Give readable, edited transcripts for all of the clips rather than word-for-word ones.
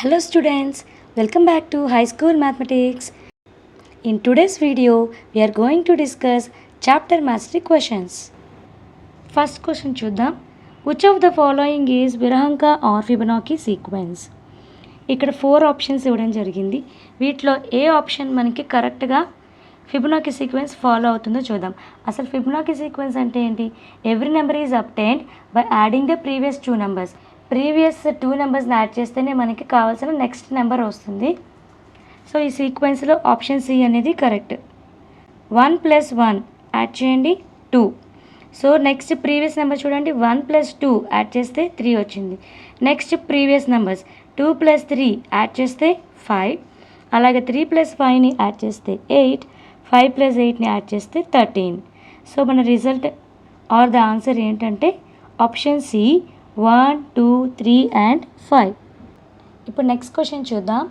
Hello students, welcome back to High School Mathematics. In today's video, we are going to discuss chapter mastery questions. First question చూద్దాం. Which of the following is Virahanga or Fibonacci sequence? ఇక్కడ 4 options ఇవ్వడం జరిగింది. వీటిలో ఏ option మనకి కరెక్ట్గా Fibonacci sequence follow అవుతుందో చూద్దాం. అసలు ఫిబొనాకీ సీక్వెన్స్ అంటే ఏంటి? Every number is obtained by adding the previous 2 numbers. Previous 2 నెంబర్స్ని యాడ్ చేస్తేనే మనకి కావాల్సిన నెక్స్ట్ నెంబర్ వస్తుంది. సో ఈ సీక్వెన్స్లో ఆప్షన్ సి అనేది కరెక్ట్. 1 + 1 యాడ్ చేయండి 2. సో నెక్స్ట్ ప్రీవియస్ నెంబర్ చూడండి, 1 + 2 యాడ్ చేస్తే 3 వచ్చింది. నెక్స్ట్ ప్రీవియస్ నెంబర్స్ 2 + 3 యాడ్ చేస్తే 5, అలాగే 3 + 5ని యాడ్ చేస్తే 8, 5 + 8ని యాడ్ చేస్తే 13. సో మన రిజల్ట్ ఆర్ ద ఆన్సర్ ఏంటంటే ఆప్షన్ సి 1, 2, 3 అండ్ 5. ఇప్పుడు నెక్స్ట్ క్వశ్చన్ చూద్దాం.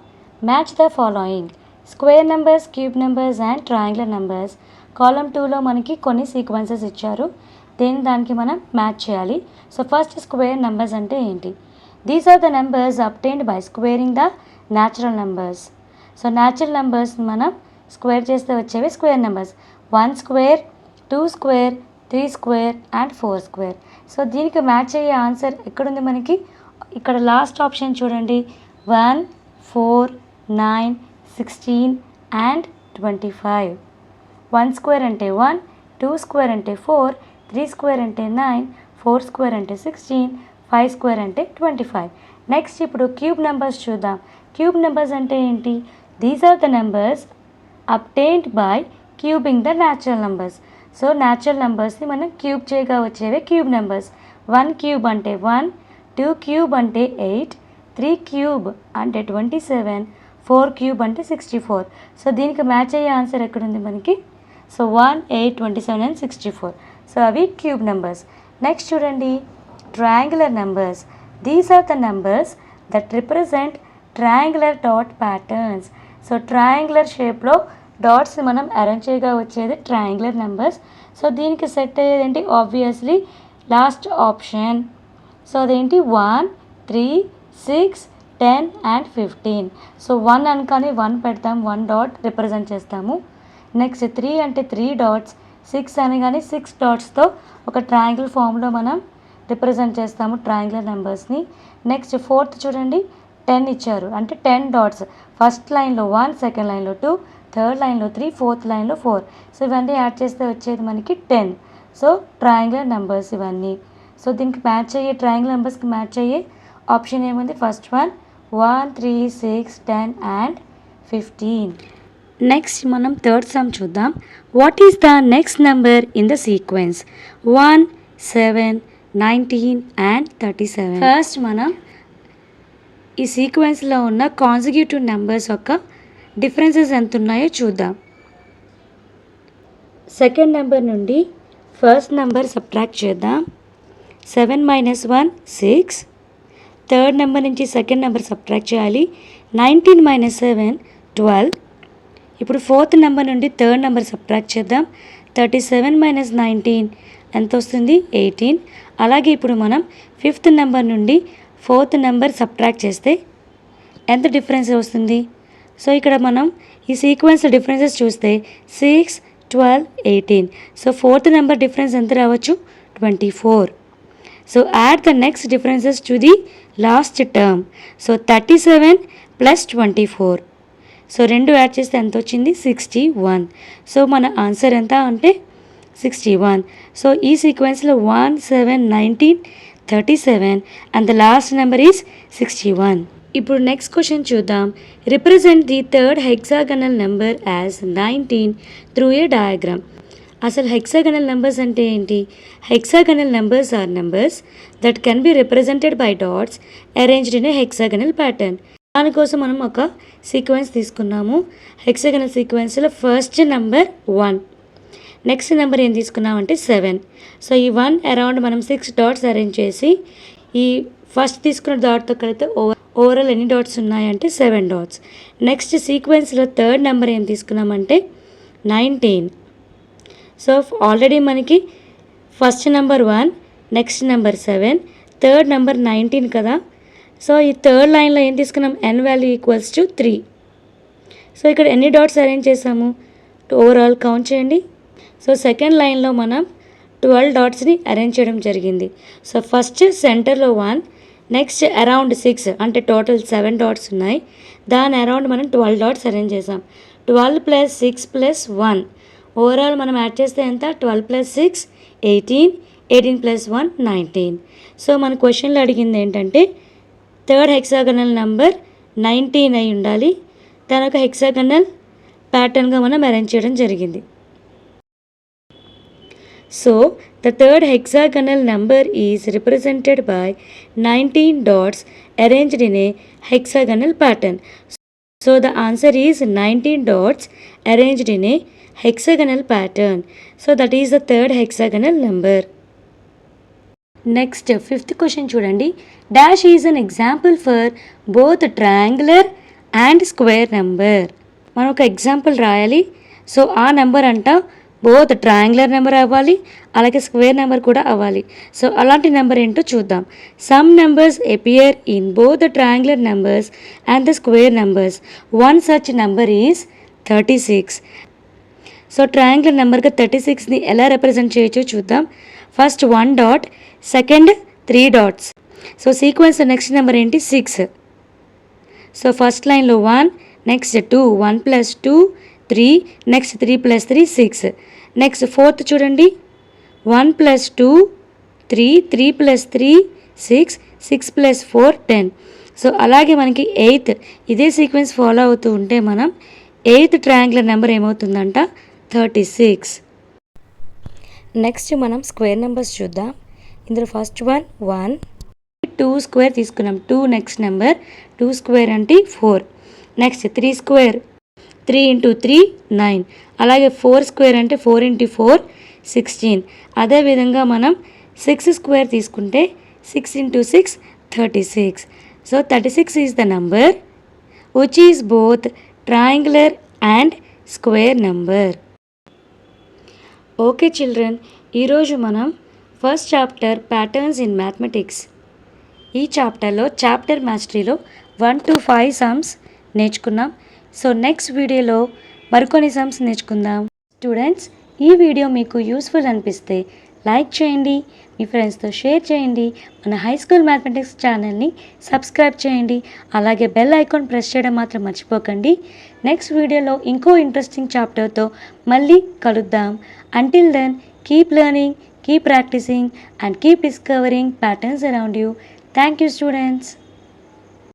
Match the following square numbers, cube numbers and triangular numbers. Column 2లో మనకి కొన్ని సీక్వెన్సెస్ ఇచ్చారు. దానికి మనం మ్యాచ్ చేయాలి. సో ఫస్ట్ స్క్వేర్ నెంబర్స్ అంటే ఏంటి? These are the numbers obtained by squaring the natural numbers. So natural numbers మనం స్క్వేర్ చేస్తే వచ్చేవి square numbers. 1 square, 2 square, 3 square and 4 square. So దీనికి మ్యాచ్ అయ్యే ఆన్సర్ ఎక్కడుంది మనకి? ఇక్కడ లాస్ట్ ఆప్షన్ చూడండి, 1, 4, 9, 16 అండ్ 25. 1 స్క్వేర్ అంటే 1, 2 స్క్వేర్ అంటే 4, 3 స్క్వేర్ అంటే 9, 4 స్క్వేర్ అంటే 16, 5 స్క్వేర్ అంటే 25. నెక్స్ట్ ఇప్పుడు క్యూబ్ నెంబర్స్ చూద్దాం. క్యూబ్ నెంబర్స్ అంటే ఏంటి? These are the numbers obtained by cubing the natural numbers. So natural నెంబర్స్ని మనం క్యూబ్ చేయగా వచ్చేవే క్యూబ్ నెంబర్స్. 1 క్యూబ్ అంటే 1, 2 క్యూబ్ అంటే 8, 3 క్యూబ్ అంటే 27, 4 క్యూబ్ అంటే 64. సో దీనికి మ్యాచ్ అయ్యే ఆన్సర్ ఎక్కడుంది మనకి? So 1, 8, 27 and 64. సో అవి క్యూబ్ నెంబర్స్. నెక్స్ట్ చూడండి, triangular numbers. These are the numbers that represent triangular dot patterns. So triangular షేప్లో డాట్స్ మనం అరేంజ్ చేయగా వచ్చేది ట్రయాంగులర్ నెంబర్స్. సో దీనికి సెట్ అయ్యేది ఏంటి? Obviously last option. సో అదేంటి? 1, 3, 6, 10 అండ్ 15. సో 1 అనగానే 1 పెడతాం, 1 డాట్ రిప్రజెంట్ చేస్తాము. నెక్స్ట్ 3 అంటే 3 డాట్స్, 6 అనగానే 6 డాట్స్తో ఒక ట్రయాంగిల్ ఫామ్లో మనం రిప్రజెంట్ చేస్తాము ట్రయాంగులర్ నెంబర్స్ని. నెక్స్ట్ 4th చూడండి, 10 ఇచ్చారు అంటే 10 డాట్స్. ఫస్ట్ లైన్లో 1, సెకండ్ లైన్లో 2, థర్డ్ లైన్లో 3, ఫోర్త్ లైన్లో 4. సో ఇవన్నీ యాడ్ చేస్తే వచ్చేది మనకి 10. సో ట్రయాంగులర్ నెంబర్స్ ఇవన్నీ. సో దీనికి మ్యాచ్ అయ్యే ట్రయాంగులర్ నెంబర్స్కి మ్యాచ్ అయ్యే ఆప్షన్ ఏముంది? First one 1, 3, 6, 10 and 15. నెక్స్ట్ మనం థర్డ్ సమ్ చూద్దాం. What is the next number in the sequence? 1, 7, 19 and 37. First మనం ఈ సీక్వెన్స్లో ఉన్న కాన్సిక్యూటివ్ నెంబర్స్ యొక్క డిఫరెన్సెస్ ఎంత ఉన్నాయో చూద్దాం. సెకండ్ నెంబర్ నుండి ఫస్ట్ నెంబర్ సబ్ట్రాక్ట్ చేద్దాం. 7 - 1 6. థర్డ్ నెంబర్ నుంచి సెకండ్ నెంబర్ సబ్ట్రాక్ట్ చేయాలి. 19 - 7 12. ఇప్పుడు ఫోర్త్ నెంబర్ నుండి థర్డ్ నెంబర్ సబ్ట్రాక్ట్ చేద్దాం. 37 - 19 ఎంత వస్తుంది? 18. అలాగే ఇప్పుడు మనం ఫిఫ్త్ నెంబర్ నుండి ఫోర్త్ నెంబర్ సబ్ట్రాక్ట్ చేస్తే ఎంత డిఫరెన్స్ వస్తుంది? సో ఇక్కడ మనం ఈ సీక్వెన్స్ డిఫరెన్సెస్ చూస్తే 6, 12, 18. సో ఫోర్త్ నెంబర్ డిఫరెన్స్ ఎంత రావచ్చు? 24. So add the next differences to the last term. So 37 + 24. So రెండు యాడ్ చేస్తే ఎంత వచ్చింది? 61. సో మన ఆన్సర్ ఎంత అంటే 61. సో ఈ సీక్వెన్స్లో 1, 7, 19, 37 and the last number is 61. ఇప్పుడు నెక్స్ట్ క్వశ్చన్ చూద్దాం. Represent the third hexagonal number as 19 through a diagram. అసలు హెక్సాగనల్ నెంబర్స్ అంటే ఏంటి? Hexagonal numbers are numbers that can be represented by dots arranged in a hexagonal pattern. దానికోసం మనం ఒక sequence తీసుకున్నాము. Hexagonal సీక్వెన్స్లో ఫస్ట్ నెంబర్ 1, నెక్స్ట్ నెంబర్ ఏం తీసుకున్నామంటే 7. సో ఈ 1 అరౌండ్ మనం 6 డాట్స్ అరేంజ్ చేసి ఈ ఫస్ట్ తీసుకున్న డాట్తో కలిపితే ఓవరాల్ ఎన్ని డాట్స్ ఉన్నాయంటే 7 డాట్స్. నెక్స్ట్ సీక్వెన్స్లో థర్డ్ నెంబర్ ఏం తీసుకున్నామంటే 19. సో ఆల్రెడీ మనకి first number 1, next number 7, third number 19 కదా. సో ఈ థర్డ్ లైన్లో ఏం తీసుకున్నాం, n value equals to 3. So ఇక్కడ ఎన్ని డాట్స్ అరేంజ్ చేసాము, ఓవరాల్ కౌంట్ చేయండి. సో సెకండ్ లైన్లో మనం 12 డాట్స్ని అరేంజ్ చేయడం జరిగింది. సో ఫస్ట్ సెంటర్లో 1, నెక్స్ట్ అరౌండ్ 6 అంటే టోటల్ 7 డాట్స్ ఉన్నాయి. దాని అరౌండ్ మనం 12 డాట్స్ అరేంజ్ చేసాం. 12 + 6 + 1 ఓవరాల్ మనం యాడ్ చేస్తే ఎంత, 12 + 6 18, 18 + 1 19. సో మన క్వశ్చన్లో అడిగింది ఏంటంటే థర్డ్ హెక్సాగనల్ నెంబర్ 19 అయి ఉండాలి. దాని ఒక హెక్సాగనల్ ప్యాటర్న్గా మనం అరేంజ్ చేయడం జరిగింది. So the third hexagonal number is represented by 19 dots arranged in a hexagonal pattern. So the answer is 19 dots arranged in a hexagonal pattern. So that is the third hexagonal number. Next, fifth question చూడండి. Dash is an example for both triangular and square number. మనం ఒక example రాయాలి. So ఆ number అంట both triangular number అవ్వాలి, అలాగే square number కూడా అవ్వాలి. సో అలాంటి నెంబర్ ఏంటో చూద్దాం. Some numbers appear in both the triangular numbers and the square numbers. One such number is 36. So triangular నెంబర్గా 36ని ఎలా రిప్రజెంట్ చేయొచ్చో చూద్దాం. First 1 dot, second 3 dots. So sequence next number ఏంటి, 6. సో ఫస్ట్ లైన్లో 1, నెక్స్ట్ 2, 1 + 2 3, నెక్స్ట్ 3 + 3 6. నెక్స్ట్ ఫోర్త్ చూడండి, 1 + 2 3, 3 + 3 6, 6 + 4 10. So అలాగే మనకి 8th ఇదే సీక్వెన్స్ ఫాలో అవుతూ ఉంటే మనం 8th ట్రయాంగులర్ నెంబర్ ఏమవుతుందంట, 36. నెక్స్ట్ మనం స్క్వేర్ నెంబర్స్ చూద్దాం. ఇందులో ఫస్ట్ 1, 2 స్క్వేర్ తీసుకున్నాం. 2 నెక్స్ట్ నెంబర్, 2 స్క్వేర్ అంటే 4. Next 3 square, 3 × 3 9. అలాగే 4 స్క్వేర్ అంటే 4 × 4 16. అదేవిధంగా మనం 6 స్క్వేర్ తీసుకుంటే 6 × 6 36. So 36 is the number which is both triangular and square number. Okay children, ఈరోజు మనం first chapter patterns in mathematics ఈ చాప్టర్లో చాప్టర్ మాస్టరీలో 1 to 5 సమ్స్ నేర్చుకున్నాం. సో నెక్స్ట్ వీడియోలో మరికొన్ని సమ్స్ నేర్చుకుందాం. స్టూడెంట్స్, ఈ వీడియో మీకు యూస్ఫుల్ అనిపిస్తే లైక్ చేయండి, మీ ఫ్రెండ్స్తో షేర్ చేయండి, మన హై స్కూల్ మ్యాథమెటిక్స్ ఛానల్ని సబ్స్క్రైబ్ చేయండి, అలాగే బెల్ ఐకాన్ ప్రెస్ చేయడం మాత్రం మర్చిపోకండి. నెక్స్ట్ వీడియోలో ఇంకో ఇంట్రెస్టింగ్ చాప్టర్తో మళ్ళీ కలుద్దాం. Until then keep learning, keep practicing and keep discovering patterns around you. Thank you, students.